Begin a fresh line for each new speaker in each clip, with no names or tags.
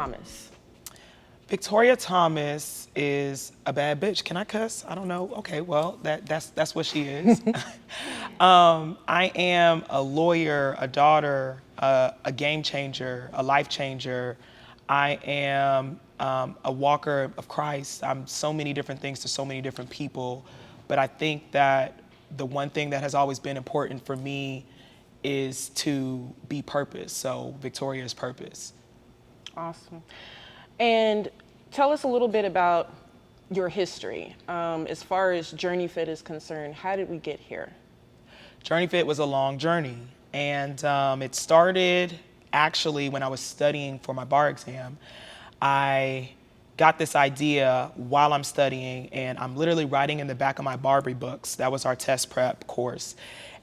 Thomas?
Victoria Thomas is a bad bitch. Can I cuss? I don't know. Okay, well, that's what she is. I am a lawyer, a daughter, a game changer, a life changer. I am a walker of Christ. I'm so many different things to so many different people. But I think that the one thing that has always been important for me is to be purpose. So Victoria is purpose.
Awesome. And tell us a little bit about your history. As far as JourneyFit is concerned, how did we get here?
JourneyFit was a long journey. And it started actually when I was studying for my bar exam. I got this idea while I'm studying, and I'm literally writing in the back of my Barbie books. That was our test prep course.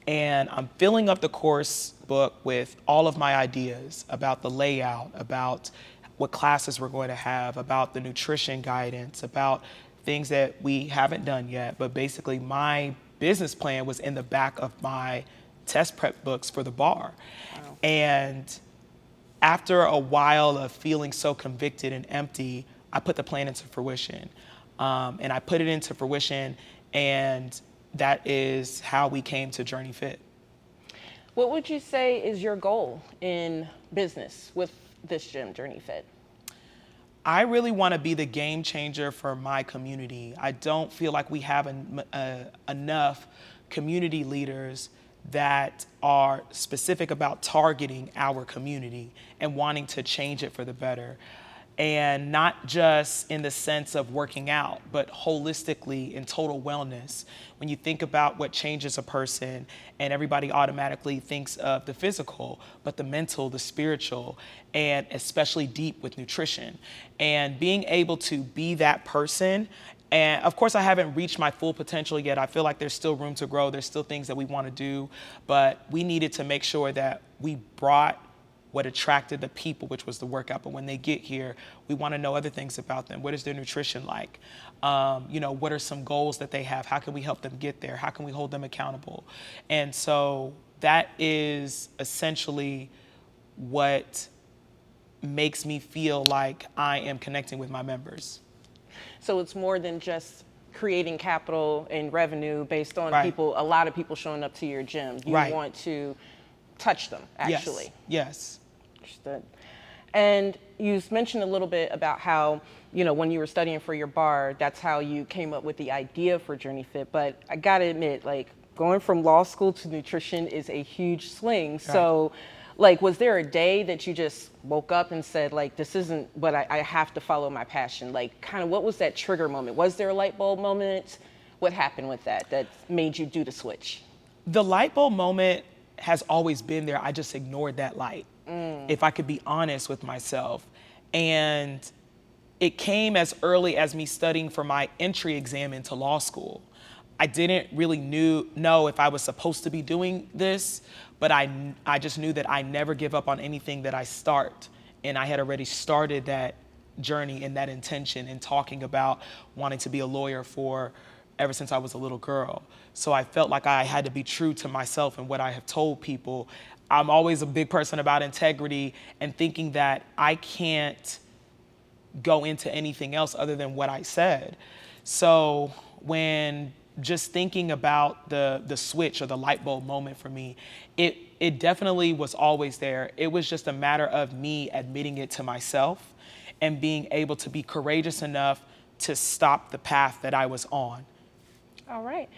And I'm filling up the course book with all of my ideas about the layout, about what classes we're going to have, about the nutrition guidance, about things that we haven't done yet. But basically my business plan was in the back of my test prep books for the bar. Wow. And after a while of feeling so convicted and empty, I put the plan into fruition. And I put it into fruition, and that is how we came to JourneyFit.
What would you say is your goal in business with this gym, JourneyFit?
I really want to be the game changer for my community. I don't feel like we have enough community leaders that are specific about targeting our community and wanting to change it for the better. And not just in the sense of working out, but holistically in total wellness. When you think about what changes a person, and everybody automatically thinks of the physical, but the mental, the spiritual, and especially deep with nutrition. And being able to be that person, and of course I haven't reached my full potential yet. I feel like there's still room to grow. There's still things that we want to do, but we needed to make sure that we brought what attracted the people, which was the workout. But when they get here, we want to know other things about them. What is their nutrition like? What are some goals that they have? How can we help them get there? How can we hold them accountable? And so that is essentially what makes me feel like I am connecting with my members.
So it's more than just creating capital and revenue based on
Right.
people, a lot of people showing up to your gym. You
Right.
want to touch them, actually.
Yes.
Understood. And you mentioned a little bit about how, when you were studying for your bar, that's how you came up with the idea for JourneyFit. But I gotta admit, going from law school to nutrition is a huge swing. Right. So, was there a day that you just woke up and said, this isn't what I have to follow my passion? What was that trigger moment? Was there a light bulb moment? What happened with that made you do the switch?
The light bulb moment has always been there. I just ignored that light, if I could be honest with myself. And it came as early as me studying for my entry exam into law school. I didn't really know if I was supposed to be doing this, but I just knew that I never give up on anything that I start. And I had already started that journey and that intention in talking about wanting to be a lawyer ever since I was a little girl. So I felt like I had to be true to myself and what I have told people. I'm always a big person about integrity and thinking that I can't go into anything else other than what I said. So when just thinking about the switch or the light bulb moment for me, it definitely was always there. It was just a matter of me admitting it to myself and being able to be courageous enough to stop the path that I was on.
All right.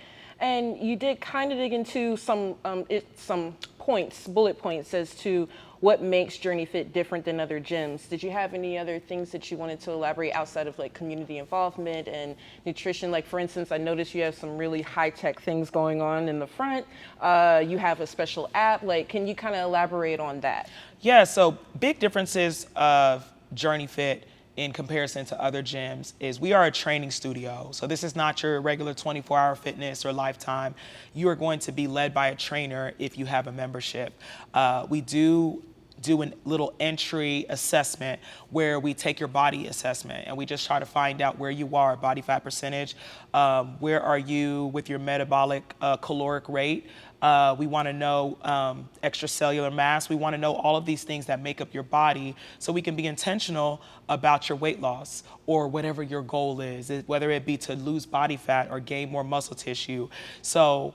And you did kind of dig into some bullet points as to what makes JourneyFit different than other gyms. Did you have any other things that you wanted to elaborate outside of community involvement and nutrition? For instance, I noticed you have some really high-tech things going on in the front. You have a special app. Can you kind of elaborate on that?
Yeah, so big differences of JourneyFit in comparison to other gyms is we are a training studio. So this is not your regular 24-hour fitness or Lifetime. You are going to be led by a trainer if you have a membership. We do do a little entry assessment where we take your body assessment and we just try to find out where you are, body fat percentage, where are you with your metabolic caloric rate. We want to know extracellular mass. We want to know all of these things that make up your body so we can be intentional about your weight loss or whatever your goal is, whether it be to lose body fat or gain more muscle tissue. So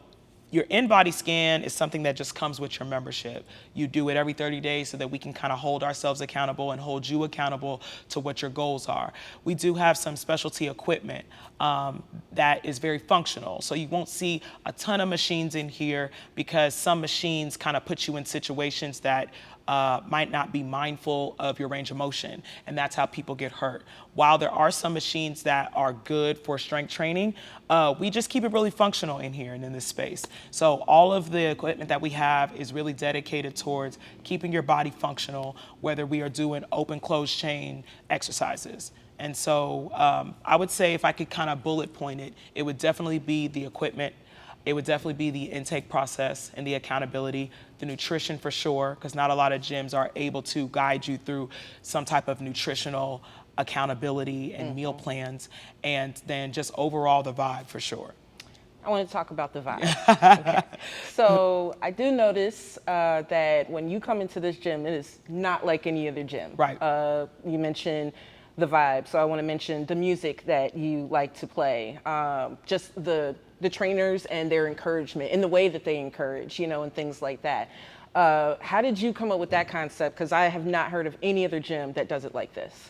your in-body scan is something that just comes with your membership. You do it every 30 days so that we can kind of hold ourselves accountable and hold you accountable to what your goals are. We do have some specialty equipment that is very functional. So you won't see a ton of machines in here because some machines kind of put you in situations that might not be mindful of your range of motion, and that's how people get hurt. While there are some machines that are good for strength training, we just keep it really functional in here and in this space. So all of the equipment that we have is really dedicated towards keeping your body functional, whether we are doing open, closed chain exercises. And so I would say if I could kind of bullet point it, it would definitely be the equipment. It would definitely be the intake process and the accountability, the nutrition for sure, because not a lot of gyms are able to guide you through some type of nutritional accountability and meal plans, and then just overall the vibe for sure.
I want to talk about the vibe. Okay. So I do notice that when you come into this gym, it is not like any other gym.
Right.
You mentioned the vibe, so I want to mention the music that you like to play, just the trainers and their encouragement and the way that they encourage, and things like that. How did you come up with that concept? Because I have not heard of any other gym that does it like this.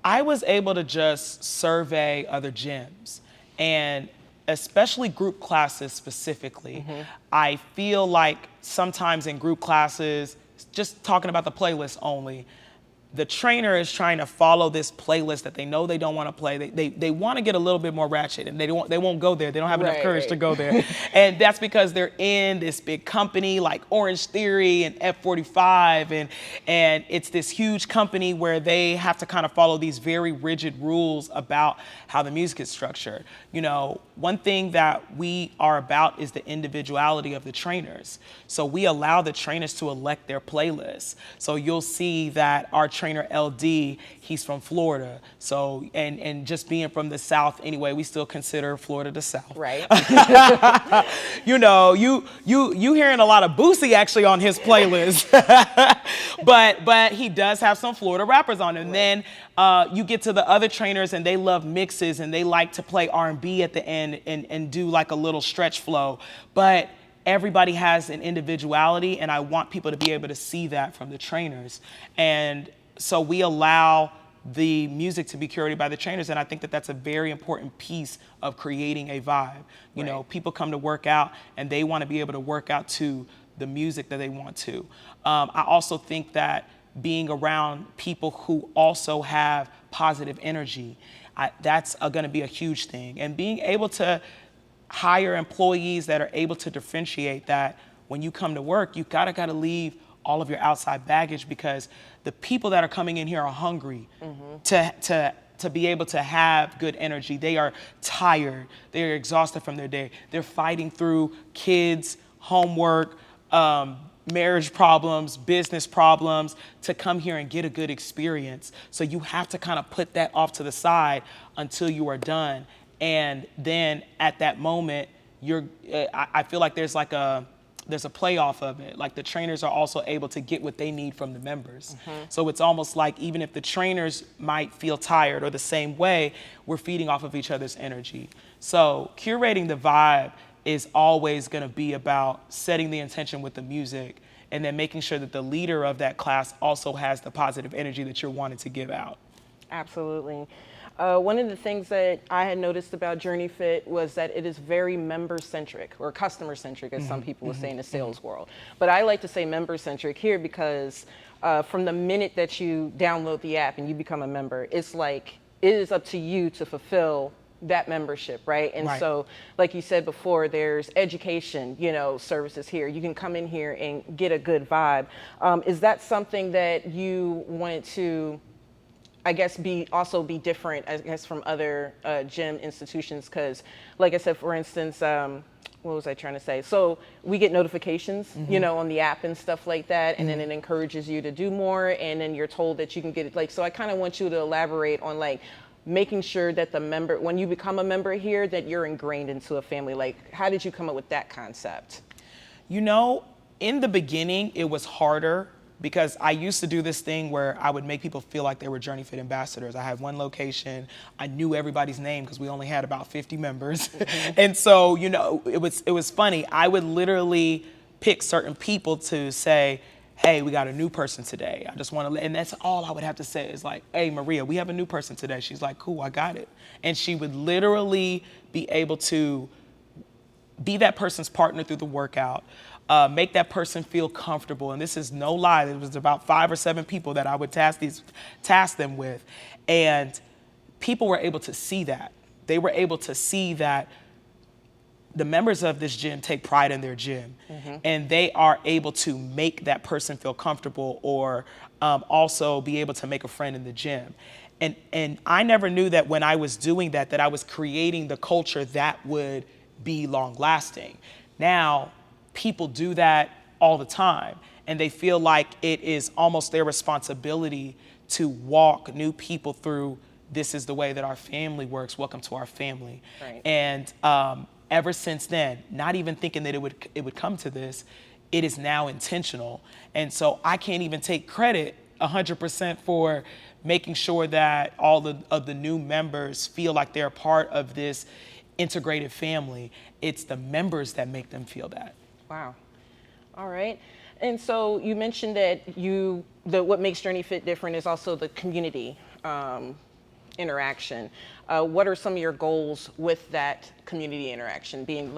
I was able to just survey other gyms, and especially group classes specifically. I feel like sometimes in group classes, just talking about the playlist only, the trainer is trying to follow this playlist that they know they don't want to play. They want to get a little bit more ratchet, and they won't go there. They don't have enough courage to go there. And that's because they're in this big company like Orange Theory and F45, and it's this huge company where they have to kind of follow these very rigid rules about how the music is structured. One thing that we are about is the individuality of the trainers. So we allow the trainers to elect their playlists. So you'll see that our trainer LD, he's from Florida. So, and just being from the South anyway, we still consider Florida the South.
Right.
You hearing a lot of Boosie actually on his playlist. but he does have some Florida rappers on him. Right. Then you get to the other trainers and they love mixes and they like to play R&B at the end and do like a little stretch flow. But everybody has an individuality, and I want people to be able to see that from the trainers. And so we allow the music to be curated by the trainers, and I think that that's a very important piece of creating a vibe. You know, people come to work out, and they want to be able to work out to the music that they want to. I also think that being around people who also have positive energy, that's going to be a huge thing. And being able to hire employees that are able to differentiate that when you come to work, you gotta leave all of your outside baggage, because the people that are coming in here are hungry to be able to have good energy. They are tired. They're exhausted from their day. They're fighting through kids, homework, marriage problems, business problems, to come here and get a good experience. So you have to kind of put that off to the side until you are done. And then at that moment, I feel like there's a playoff of it. Like the trainers are also able to get what they need from the members. So it's almost like even if the trainers might feel tired or the same way, we're feeding off of each other's energy. So curating the vibe is always going to be about setting the intention with the music and then making sure that the leader of that class also has the positive energy that you're wanting to give out.
Absolutely. One of the things that I had noticed about JourneyFit was that it is very member-centric, or customer-centric, as some people would say in the sales world. But I like to say member-centric here because from the minute that you download the app and you become a member, it's like it is up to you to fulfill that membership, right? And so, like you said before, there's education, services here. You can come in here and get a good vibe. Is that something that you wanted to, I guess, be different, I guess, from other gym institutions? Because, like I said, for instance, what was I trying to say? So we get notifications, on the app and stuff like that, and then it encourages you to do more, and then you're told that you can get it. Like, so I kind of want you to elaborate on like making sure that the member, when you become a member here, that you're ingrained into a family. Like, how did you come up with that concept?
In the beginning, it was harder because I used to do this thing where I would make people feel like they were JourneyFit ambassadors. I had one location. I knew everybody's name because we only had about 50 members. And so, it was funny. I would literally pick certain people to say, hey, we got a new person today. I just want to, and that's all I would have to say is like, hey, Maria, we have a new person today. She's like, cool, I got it. And she would literally be able to be that person's partner through the workout, make that person feel comfortable. And this is no lie. It was about 5 or 7 people that I would task them with. And people were able to see that. They were able to see that the members of this gym take pride in their gym, and they are able to make that person feel comfortable, or also be able to make a friend in the gym. And I never knew that when I was doing that, that I was creating the culture that would be long lasting. Now, people do that all the time, and they feel like it is almost their responsibility to walk new people through, this is the way that our family works, welcome to our family.
Right.
And ever since then, not even thinking that it would come to this, it is now intentional. And so I can't even take credit 100% for making sure that all of the new members feel like they're part of this integrated family. It's the members that make them feel that.
Wow. All right. And so you mentioned that what makes JourneyFit different is also the community interaction. What are some of your goals with that community interaction, being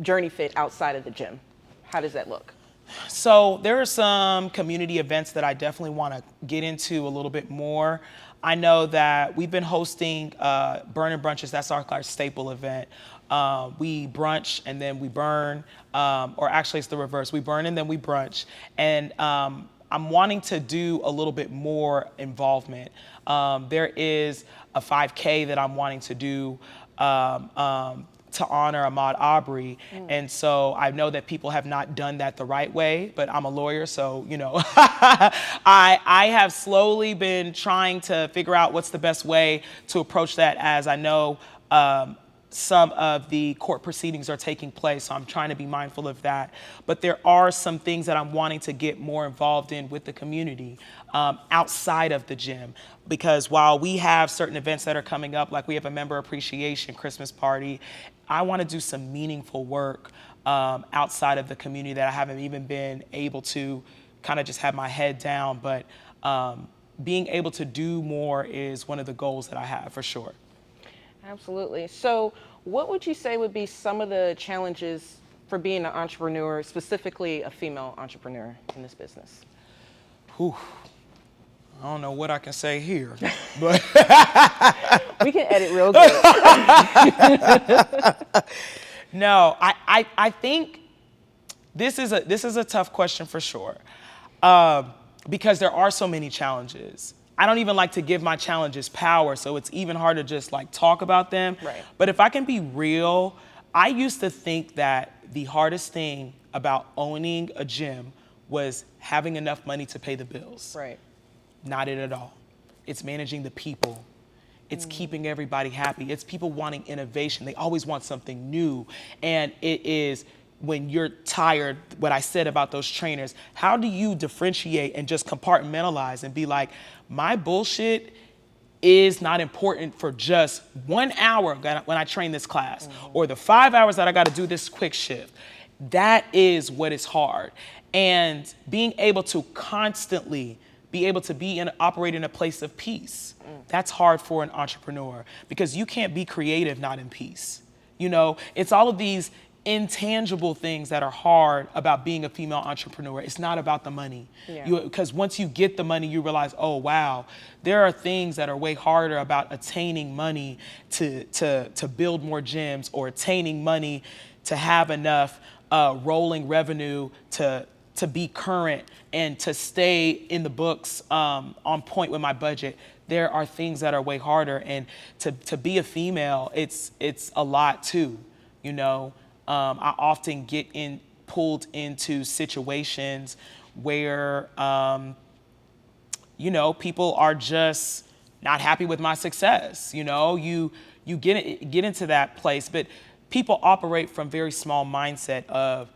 JourneyFit outside of the gym? How does that look?
So there are some community events that I definitely want to get into a little bit more. I know that we've been hosting burn and brunches. That's our staple event. We brunch and then we burn, or actually it's the reverse. We burn and then we brunch. And I'm wanting to do a little bit more involvement. There is a 5K that I'm wanting to do to honor Ahmaud Arbery. And so I know that people have not done that the right way, but I'm a lawyer, so, I have slowly been trying to figure out what's the best way to approach that, as I know some of the court proceedings are taking place, so I'm trying to be mindful of that. But there are some things that I'm wanting to get more involved in with the community outside of the gym. Because while we have certain events that are coming up, like we have a member appreciation Christmas party, I want to do some meaningful work outside of the community that I haven't even been able to kind of just have my head down. But being able to do more is one of the goals that I have, for sure.
Absolutely. So what would you say would be some of the challenges for being an entrepreneur, specifically a female entrepreneur in this business?
Whew. I don't know what I can say here, but
we can edit real good.
No, I think this is a tough question for sure, because there are so many challenges. I don't even like to give my challenges power, so it's even hard to just talk about them.
Right.
But if I can be real, I used to think that the hardest thing about owning a gym was having enough money to pay the bills.
Right.
Not it at all. It's managing the people. It's keeping everybody happy. It's people wanting innovation. They always want something new. And it is, when you're tired, what I said about those trainers, how do you differentiate and just compartmentalize and be like, my bullshit is not important for just 1 hour when I train this class, or the 5 hours that I got to do this quick shift. That is what is hard. And being able to constantly be able to operate in a place of peace, that's hard for an entrepreneur, because you can't be creative not in peace. It's all of these intangible things that are hard about being a female entrepreneur. It's not about the money.
Yeah.
Because once you get the money, you realize, oh, wow, there are things that are way harder about attaining money to build more gyms, or attaining money to have enough rolling revenue to be current and to stay in the books on point with my budget. There are things that are way harder. And to be a female, it's a lot too, I often get pulled into situations where, people are just not happy with my success. You get into that place, but people operate from very small mindset of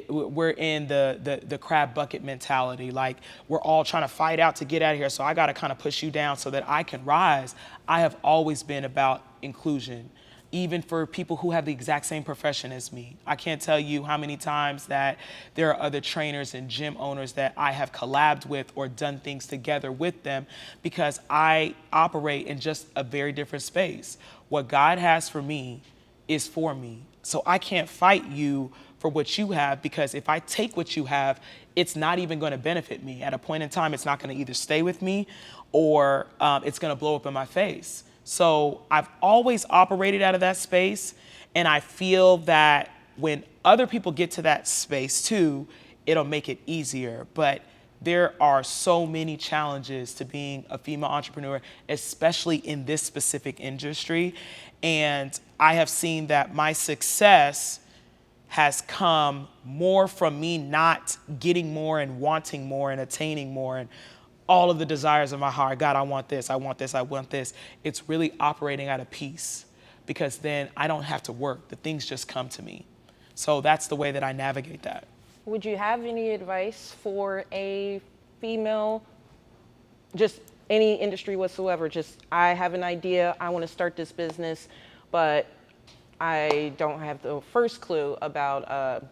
we're in the crab bucket mentality. Like, we're all trying to fight out to get out of here. So I got to kind of push you down so that I can rise. I have always been about inclusion, even for people who have the exact same profession as me. I can't tell you how many times that there are other trainers and gym owners that I have collabed with or done things together with them, because I operate in just a very different space. What God has for me is for me. So I can't fight you for what you have, because if I take what you have, it's not even going to benefit me. At a point in time, it's not going to either stay with me or it's going to blow up in my face. So I've always operated out of that space, and I feel that when other people get to that space too, it'll make it easier. But there are so many challenges to being a female entrepreneur, especially in this specific industry. And I have seen that my success has come more from me not getting more and wanting more and attaining more and all of the desires of my heart. God, I want this, I want this, I want this. It's really operating out of peace, because then I don't have to work. The things just come to me. So that's the way that I navigate that.
Would you have any advice for a female, just any industry whatsoever? Just, I have an idea, I want to start this business, but I don't have the first clue about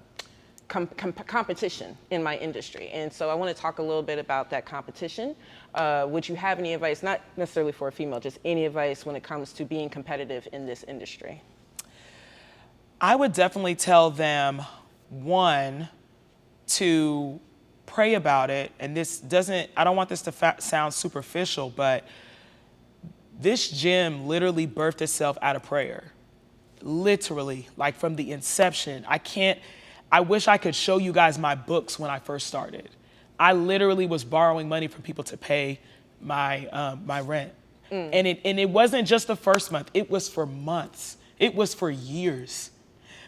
competition in my industry. And so I want to talk a little bit about that competition. Would you have any advice, not necessarily for a female, just any advice when it comes to being competitive in this industry?
I would definitely tell them, one, to pray about it. And I don't want this to sound superficial, but this gym literally birthed itself out of prayer. Literally, like from the inception. I wish I could show you guys my books when I first started. I literally was borrowing money from people to pay my rent. And it wasn't just the first month, it was for months. It was for years.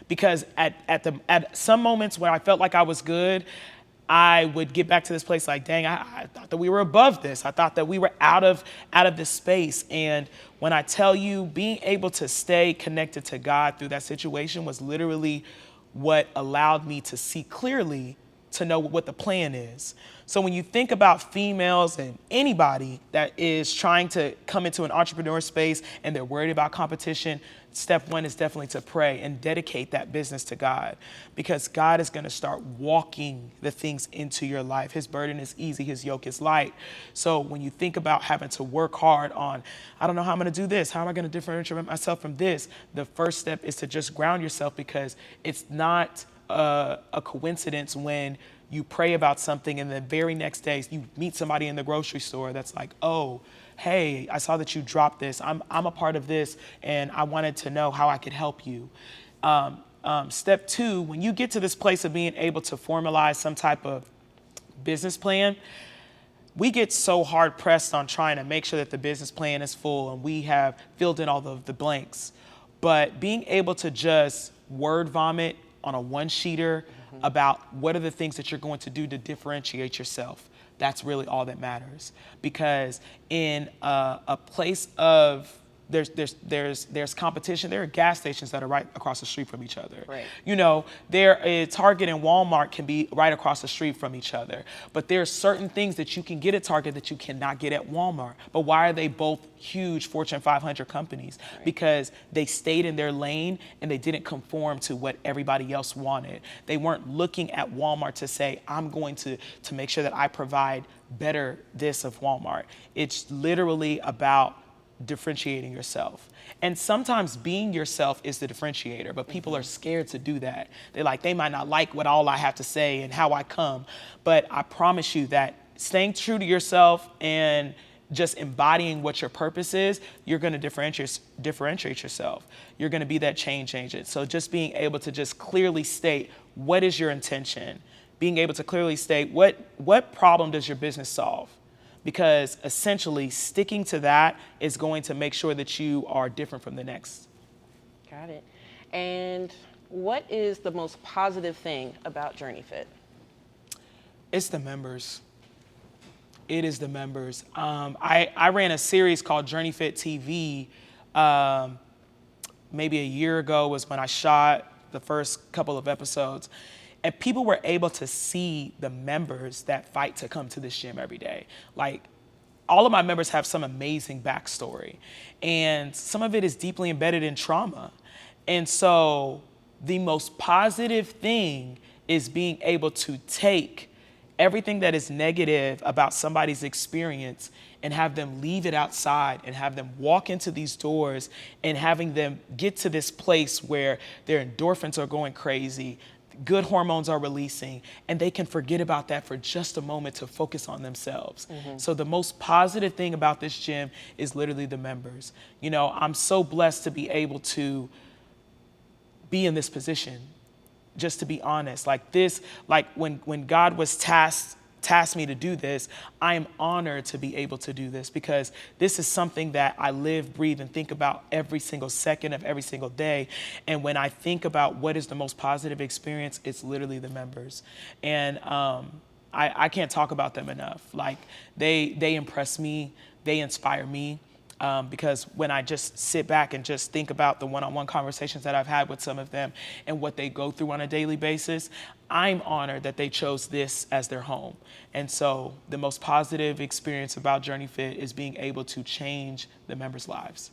Because at some moments when I felt like I was good, I would get back to this place like, dang, I thought that we were above this. I thought that we were out of this space. And when I tell you, being able to stay connected to God through that situation was literally what allowed me to see clearly, to know what the plan is. So when you think about females and anybody that is trying to come into an entrepreneur space and they're worried about competition, step one is definitely to pray and dedicate that business to God, because God is going to start walking the things into your life. His burden is easy, his yoke is light. So when you think about having to work hard on, I don't know how I'm going to do this, how am I going to differentiate myself from this, the first step is to just ground yourself, because it's not a coincidence when you pray about something and the very next day you meet somebody in the grocery store that's like, oh, hey, I saw that you dropped this. I'm a part of this, and I wanted to know how I could help you. Step two, when you get to this place of being able to formalize some type of business plan, we get so hard pressed on trying to make sure that the business plan is full and we have filled in all of the blanks. But being able to just word vomit on a one-sheeter about what are the things that you're going to do to differentiate yourself, that's really all that matters. Because in a place of there's competition. There are gas stations that are right across the street from each other.
Right.
Target and Walmart can be right across the street from each other. But there are certain things that you can get at Target that you cannot get at Walmart. But why are they both huge Fortune 500 companies? Right. Because they stayed in their lane and they didn't conform to what everybody else wanted. They weren't looking at Walmart to say, I'm going to make sure that I provide better this of Walmart. It's literally about differentiating yourself. And sometimes being yourself is the differentiator, but people are scared to do that. They might not like what all I have to say and how I come, but I promise you that staying true to yourself and just embodying what your purpose is, you're going to differentiate yourself. You're going to be that change agent. So just being able to just clearly state what is your intention, being able to clearly state what problem does your business solve? Because essentially sticking to that is going to make sure that you are different from the next.
Got it. And what is the most positive thing about JourneyFit?
It's the members. It is the members. I ran a series called JourneyFit TV. Maybe a year ago was when I shot the first couple of episodes. And people were able to see the members that fight to come to this gym every day. Like, all of my members have some amazing backstory. And some of it is deeply embedded in trauma. And so the most positive thing is being able to take everything that is negative about somebody's experience and have them leave it outside and have them walk into these doors and having them get to this place where their endorphins are going crazy, good hormones are releasing, and they can forget about that for just a moment to focus on themselves. So the most positive thing about this gym is literally the members. You know, I'm so blessed to be able to be in this position. Just to be honest, like this, like when God was tasked me to do this, I am honored to be able to do this because this is something that I live, breathe, and think about every single second of every single day. And when I think about what is the most positive experience, it's literally the members. And I can't talk about them enough. Like they impress me, they inspire me. Because when I just sit back and just think about the one-on-one conversations that I've had with some of them and what they go through on a daily basis, I'm honored that they chose this as their home. And so the most positive experience about JourneyFit is being able to change the members' lives.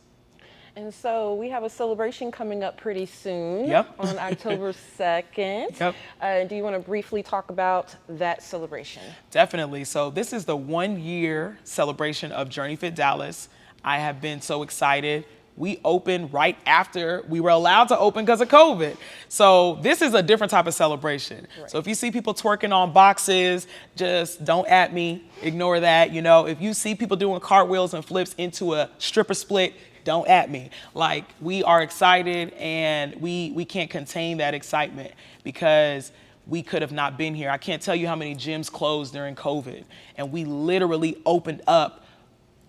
And so we have a celebration coming up pretty soon.
Yep.
On October 2nd.
Yep.
Do you want to briefly talk about that celebration?
Definitely. So this is the 1-year celebration of JourneyFit Dallas. I have been so excited. We opened right after we were allowed to open because of COVID. So this is a different type of celebration. Right. So if you see people twerking on boxes, just don't at me, ignore that. You know, if you see people doing cartwheels and flips into a stripper split, don't at me. Like, we are excited and we can't contain that excitement because we could have not been here. I can't tell you how many gyms closed during COVID, and we literally opened up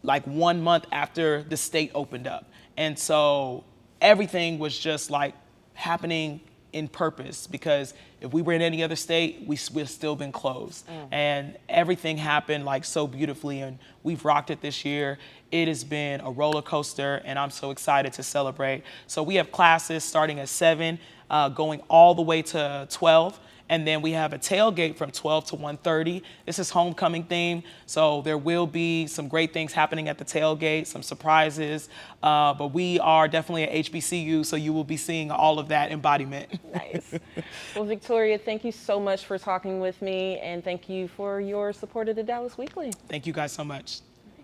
like 1 month after the state opened up. And so everything was just like happening in purpose, because if we were in any other state, we've still been closed. And everything happened like so beautifully, and we've rocked it this year. It has been a roller coaster, and I'm so excited to celebrate. So we have classes starting at 7, going all the way to 12. And then we have a tailgate from 12 to 1:30. This is homecoming theme, so there will be some great things happening at the tailgate, some surprises. But we are definitely at HBCU, so you will be seeing all of that embodiment.
Nice. Well, Victoria, thank you so much for talking with me, and thank you for your support of the Dallas Weekly.
Thank you guys so much.